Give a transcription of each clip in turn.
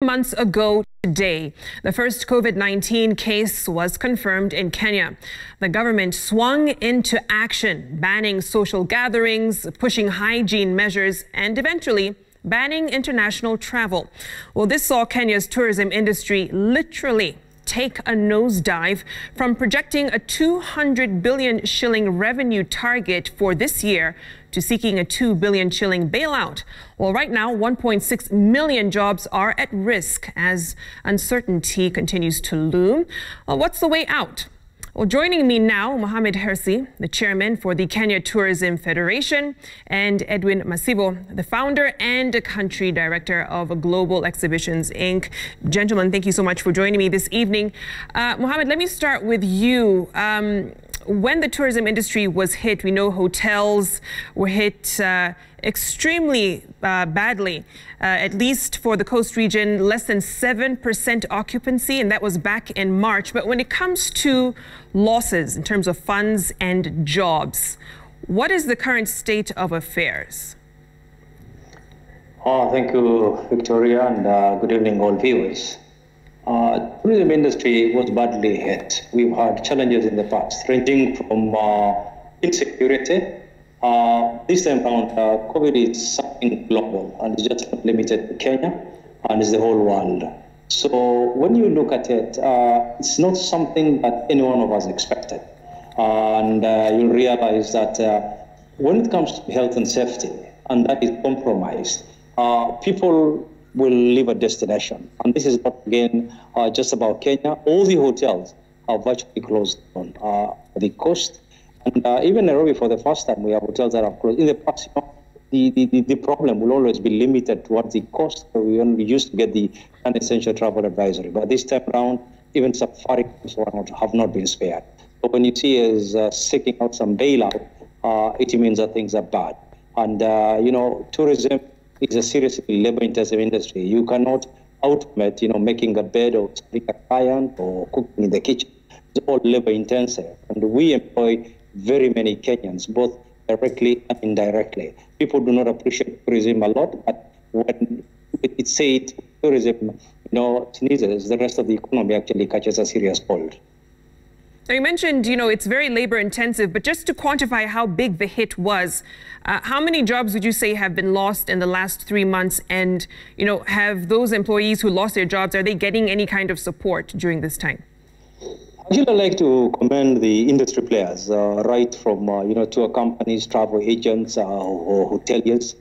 Months ago today, the first COVID-19 case was confirmed in Kenya. The government swung into action, banning social gatherings, pushing hygiene measures, and eventually banning international travel. Well, this saw Kenya's tourism industry literally take a nosedive from projecting a 200 billion shilling revenue target for this year to seeking a 2 billion shilling bailout. Well, right now, 1.6 million jobs are at risk as uncertainty continues to loom. Well, what's the way out? Well, joining me now, Mohamed Hersi, the chairman for the Kenya Tourism Federation, and Edwin Masivo, the founder and country director of Global Exhibitions, Inc. Gentlemen, thank you so much for joining me this evening. Mohamed, let me start with you. When the tourism industry was hit, we know hotels were hit extremely badly, at least for the coast region, less than 7% occupancy, and that was back in March. But when it comes to losses in terms of funds and jobs, what is the current state of affairs? Thank you, Victoria, and good evening, all viewers. Tourism industry was badly hit. We've had challenges in the past, ranging from insecurity. This time around, COVID is something global and it's just not limited to Kenya and it's the whole world. So when you look at it, it's not something that any one of us expected. And you'll realize that when it comes to health and safety, and that is compromised, people will leave a destination. And this is not, again, just about Kenya. All the hotels are virtually closed on the coast. And even Nairobi, for the first time, we have hotels that are closed. In the past, the problem will always be limited towards the cost. We only used to get the non-essential travel advisory. But this time around, even safari have not been spared. So when you see us seeking out some bailout, it means that things are bad. And, tourism is a seriously labor-intensive industry. You cannot automate, making a bed or serving a client or cooking in the kitchen. It's all labor-intensive. And we employ very many Kenyans, both directly and indirectly. People do not appreciate tourism a lot, but when it's said tourism, sneezes, the rest of the economy actually catches a serious cold. Now, you mentioned, it's very labor intensive, but just to quantify how big the hit was, how many jobs would you say have been lost in the last 3 months? And, have those employees who lost their jobs, are they getting any kind of support during this time? I'd like to commend the industry players, right from, tour companies, travel agents, or hoteliers.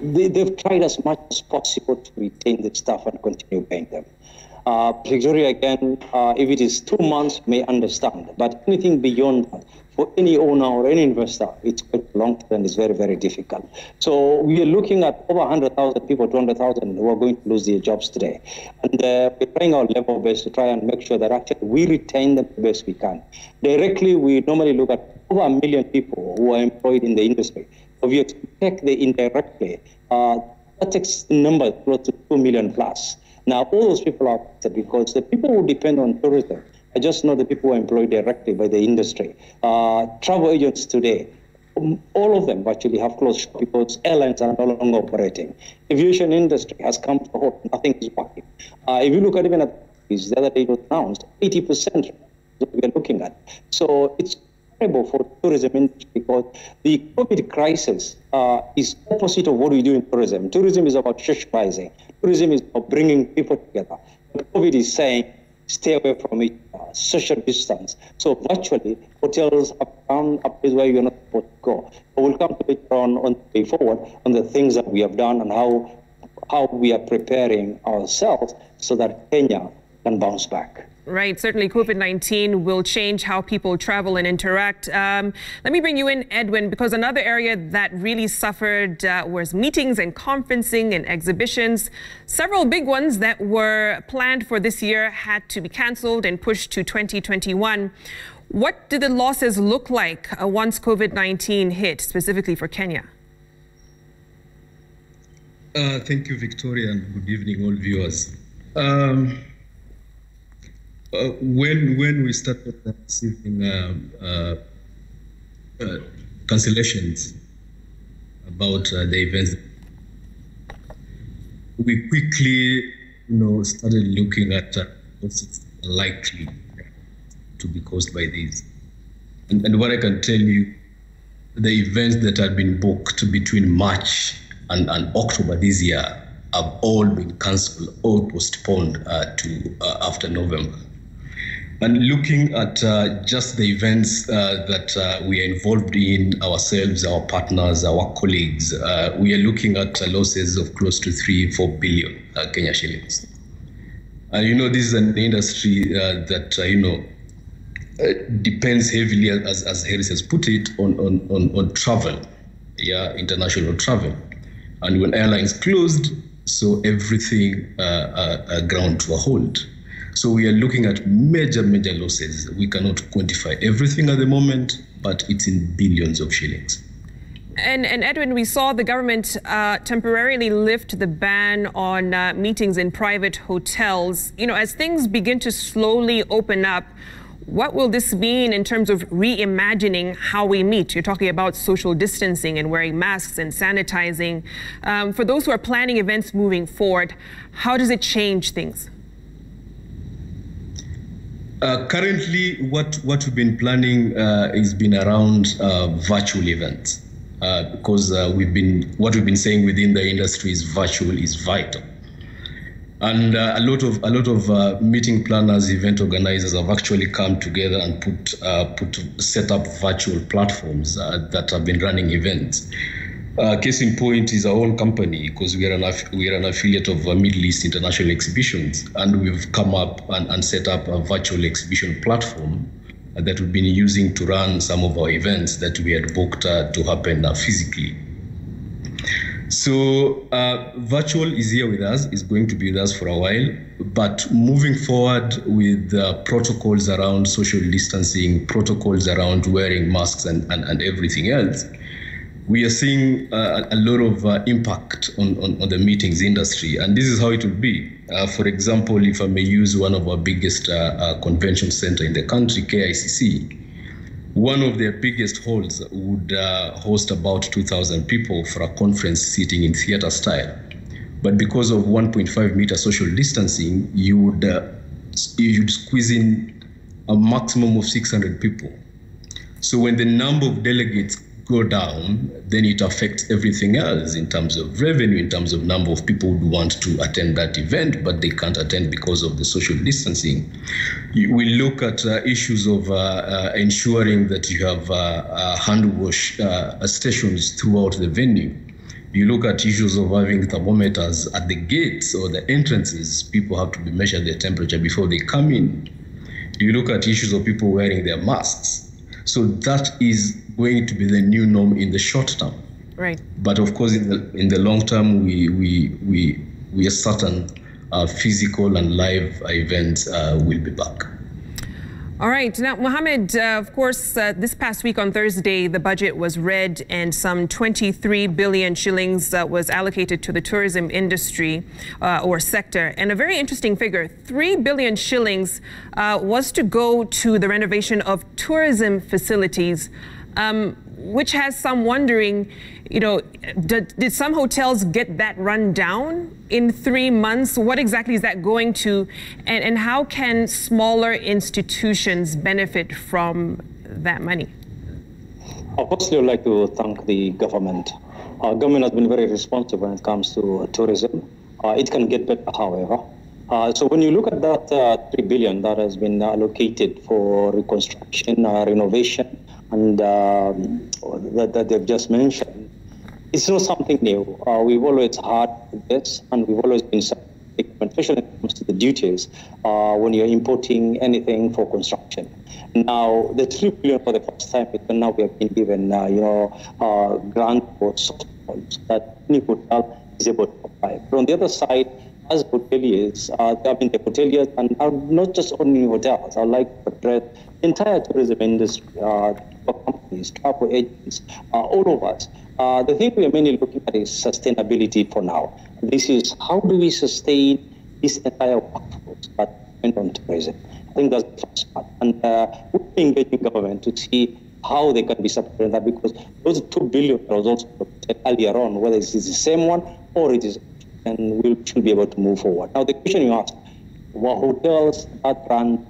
They've tried as much as possible to retain the staff and continue paying them. Victoria, again, if it is 2 months, may understand. But anything beyond that, for any owner or any investor, it's quite long term and it's very, very difficult. So we are looking at over 100,000 people, 200,000 who are going to lose their jobs today. And we're trying our level best to try and make sure that actually we retain them the best we can. Directly, we normally look at over 1 million people who are employed in the industry. So if you take the indirectly, that takes the number close to 2 million plus. Now, all those people are affected because the people who depend on tourism are just not the people who are employed directly by the industry. Travel agents today, all of them actually have closed shop because airlines are no longer operating. Aviation industry has come to a halt. Nothing is working. If you look at even at the other day it was announced, 80% that we are looking at. So it's terrible for tourism industry because the COVID crisis is opposite of what we do in tourism. Tourism is about socializing. Tourism is about bringing people together. But COVID is saying, stay away from it, social distance. So virtually, hotels have found a place where you're not supposed to go. But we'll come to it on the way forward on the things that we have done and how we are preparing ourselves so that Kenya can bounce back. Right. Certainly, COVID-19 will change how people travel and interact. Let me bring you in, Edwin, because another area that really suffered was meetings and conferencing and exhibitions. Several big ones that were planned for this year had to be cancelled and pushed to 2021. What did the losses look like once COVID-19 hit, specifically for Kenya? Thank you, Victoria, and good evening, all viewers. When we started receiving cancellations about the events, we quickly started looking at what's likely to be caused by these. And what I can tell you, the events that had been booked between March and October this year have all been cancelled or postponed to after November. And looking at just the events that we are involved in ourselves, our partners, our colleagues, we are looking at losses of close to 3-4 billion Kenya shillings. And this is an industry that depends heavily, as Hersi has put it, on travel, international travel. And when airlines closed, so everything ground to a halt. So we are looking at major losses. We cannot quantify everything at the moment, but it's in billions of shillings. And Edwin, we saw the government temporarily lift the ban on meetings in private hotels. As things begin to slowly open up, what will this mean in terms of reimagining how we meet? You're talking about social distancing and wearing masks and sanitizing. For those who are planning events moving forward, how does it change things? Currently, what we've been planning has been around virtual events, because what we've been saying within the industry is virtual is vital, and a lot of meeting planners, event organizers have actually come together and set up virtual platforms that have been running events. Case in point is our own company, because we are an affiliate of Middle East International Exhibitions, and we've come up and set up a virtual exhibition platform that we've been using to run some of our events that we had booked to happen physically. So virtual is here with us, is going to be with us for a while, but moving forward with protocols around social distancing, protocols around wearing masks and everything else, we are seeing a lot of impact on the meetings industry, and this is how it will be. For example, if I may use one of our biggest convention center in the country, KICC, one of their biggest halls would host about 2,000 people for a conference sitting in theater style. But because of 1.5 meter social distancing, you'd squeeze in a maximum of 600 people. So when the number of delegates go down, then it affects everything else in terms of revenue, in terms of number of people who want to attend that event, but they can't attend because of the social distancing. We look at issues of ensuring that you have hand wash stations throughout the venue. You look at issues of having thermometers at the gates or the entrances. People have to be measured their temperature before they come in. You look at issues of people wearing their masks. So that is going to be the new norm in the short term. Right. But of course, in the long term, we are certain physical and live events will be back. All right. Now, Mohamed, of course, this past week on Thursday, the budget was read and some 23 billion shillings was allocated to the tourism industry or sector. And a very interesting figure, 3 billion shillings was to go to the renovation of tourism facilities, which has some wondering, did some hotels get that run down in 3 months? What exactly is that going to, and how can smaller institutions benefit from that money? Firstly, I would like to thank the government. Our government has been very responsive when it comes to tourism. It can get better, however. So when you look at that 3 billion that has been allocated for reconstruction, renovation, and that they've just mentioned, it's not something new. We've always had this, and we've always been, especially when it comes to the duties, when you're importing anything for construction. Now, the 3 billion for the first time, now we have been given, grant for soft points that any hotel is able to apply. But on the other side, as hoteliers, the hoteliers, and not just only hotels, I would like to address the entire tourism industry, companies, travel agents, all of us. The thing we are mainly looking at is sustainability for now. This is how do we sustain this entire workforce that depend on tourism. I think that's the first part. And we're engaging government to see how they can be supporting that, because those 2 billion was also earlier on, whether it is the same one or it is then we should be able to move forward. Now, the question you asked, were hotels that run?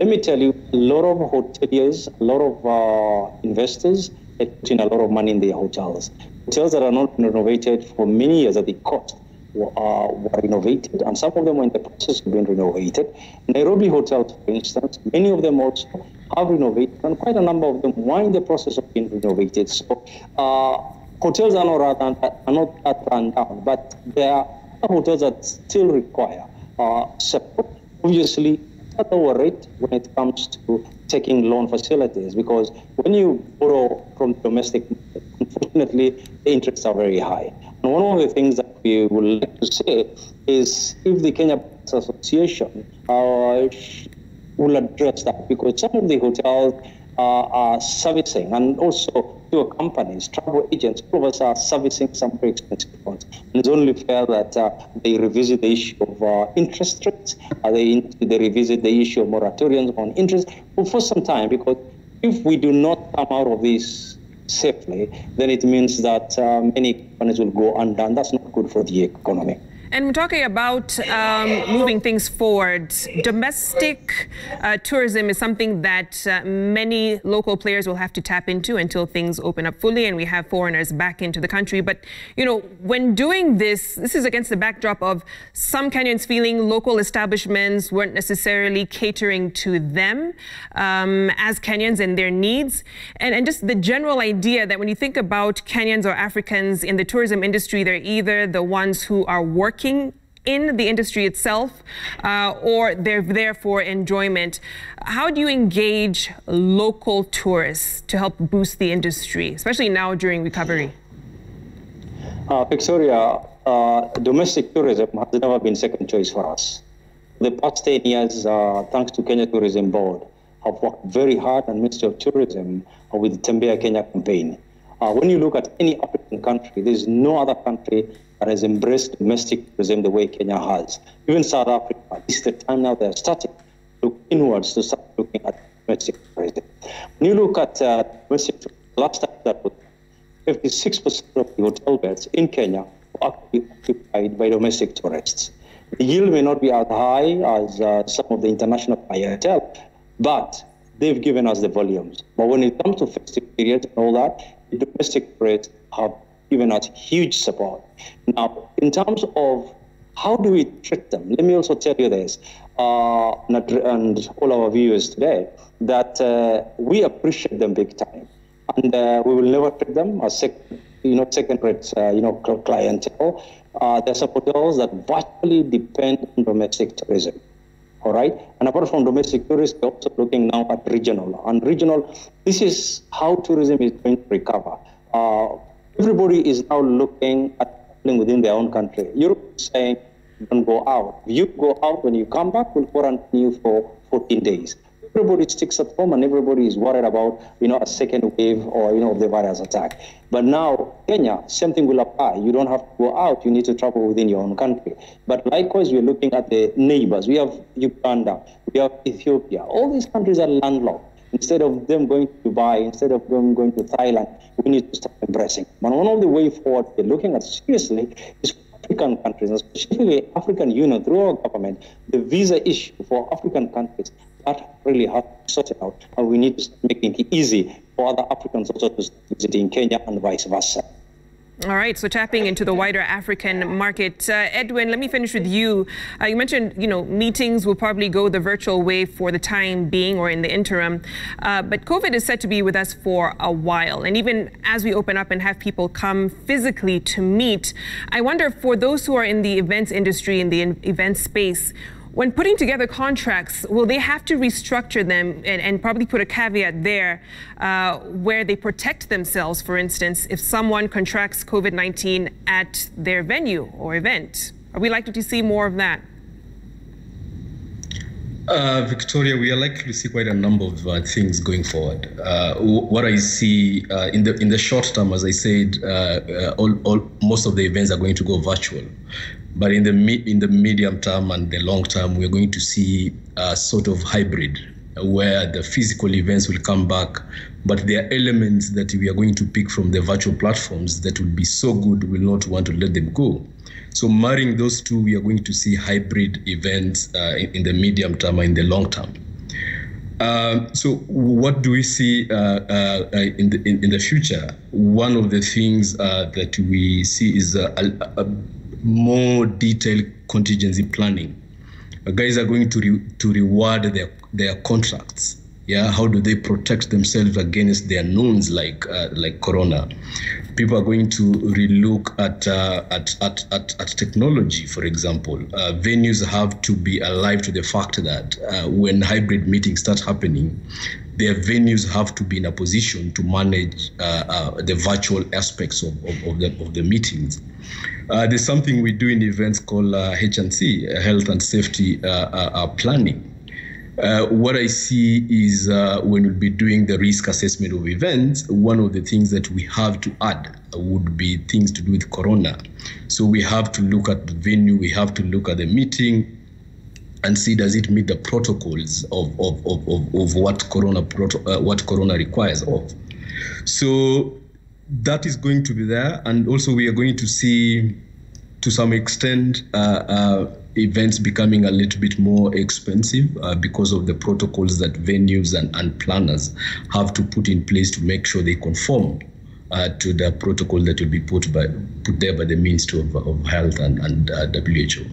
Let me tell you, a lot of hoteliers, a lot of investors, they put in a lot of money in their hotels. Hotels that are not renovated for many years at the cost were renovated, and some of them were in the process of being renovated. Nairobi hotels, for instance, many of them also have renovated, and quite a number of them were in the process of being renovated. So hotels are not that run down, but there are hotels that still require support. Obviously, at a lower rate when it comes to taking loan facilities, because when you borrow from domestic market, unfortunately, the interests are very high. And one of the things that we would like to say is if the Kenya Banks Association will address that, because some of the hotels are servicing, and also tour companies, travel agents, all of us are servicing some very expensive ones. And it's only fair that they revisit the issue of interest rates, they revisit the issue of moratoriums on interest for some time, because if we do not come out of this safely, then it means that many companies will go undone. That's not good for the economy. And we're talking about moving things forward. Domestic tourism is something that many local players will have to tap into until things open up fully and we have foreigners back into the country. But, you know, when doing this is against the backdrop of some Kenyans feeling local establishments weren't necessarily catering to them as Kenyans and their needs. And just the general idea that when you think about Kenyans or Africans in the tourism industry, they're either the ones who are working in the industry itself, or they're there for enjoyment. How do you engage local tourists to help boost the industry, especially now during recovery? Victoria, domestic tourism has never been second choice for us. The past 10 years, thanks to Kenya Tourism Board, have worked very hard and Ministry of Tourism with the Tembea Kenya campaign. When you look at any African country, there's no other country that has embraced domestic tourism the way Kenya has. Even South Africa, this is the time now they're starting to look inwards to start looking at domestic tourism. When you look at domestic tourism, last time that was 56% of the hotel beds in Kenya were actually occupied by domestic tourists. The yield may not be as high as some of the international clientele, but they've given us the volumes. But when it comes to festive periods and all that, the domestic tourists have given us huge support. Now, in terms of how do we treat them, let me also tell you this, and all our viewers today, that we appreciate them big time. And we will never treat them as second-rate clientele. There are some hotels that virtually depend on domestic tourism. All right. And apart from domestic tourists, we're also looking now at regional. And regional, this is how tourism is going to recover. Everybody is now looking at within their own country. Europe is saying, don't go out. If you go out, when you come back, we'll quarantine you for 14 days. Everybody sticks at home and everybody is worried about, a second wave or, the virus attack. But now, Kenya, same thing will apply. You don't have to go out. You need to travel within your own country. But likewise, we're looking at the neighbors. We have Uganda. We have Ethiopia. All these countries are landlocked. Instead of them going to Dubai, instead of them going to Thailand, we need to start embracing. But one of the way forward we're looking at seriously is African countries, especially African Union through our government, the visa issue for African countries, that really has to be sorted out. And we need to start making it easy for other Africans also to visit in Kenya and vice versa. All right, so tapping into the wider African market. Edwin, let me finish with you. You mentioned, meetings will probably go the virtual way for the time being or in the interim. But COVID is set to be with us for a while. And even as we open up and have people come physically to meet, I wonder for those who are in the events industry, in the event space, when putting together contracts, will they have to restructure them and probably put a caveat there where they protect themselves, for instance, if someone contracts COVID-19 at their venue or event? Are we likely to see more of that? Victoria, we are likely to see quite a number of things going forward. What I see in the short term, as I said, most of the events are going to go virtual. But in the medium term and the long term, we're going to see a sort of hybrid where the physical events will come back but there are elements that we are going to pick from the virtual platforms that will be so good we'll not want to let them go. So marrying those two, we are going to see hybrid events in the medium term and in the long term. So what do we see in the future? One of the things that we see is a more detailed contingency planning. Guys are going to reward their contracts. Yeah, how do they protect themselves against the unknowns like corona? People are going to relook at technology, for example. Venues have to be alive to the fact that when hybrid meetings start happening, their venues have to be in a position to manage the virtual aspects of the meetings. There's something we do in events called H&C, Health and Safety Planning. What I see is when we'll be doing the risk assessment of events, one of the things that we have to add would be things to do with corona. So we have to look at the venue, we have to look at the meeting and see, does it meet the protocols of what corona requires of. So that is going to be there. And also we are going to see, to some extent, events becoming a little bit more expensive because of the protocols that venues and planners have to put in place to make sure they conform to the protocol that will be put there by the Ministry of Health and WHO.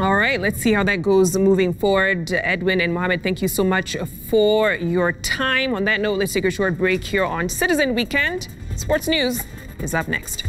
All right, let's see how that goes moving forward. Edwin and Mohamed, thank you so much for your time. On that note, let's take a short break here on Citizen Weekend. Sports News is up next.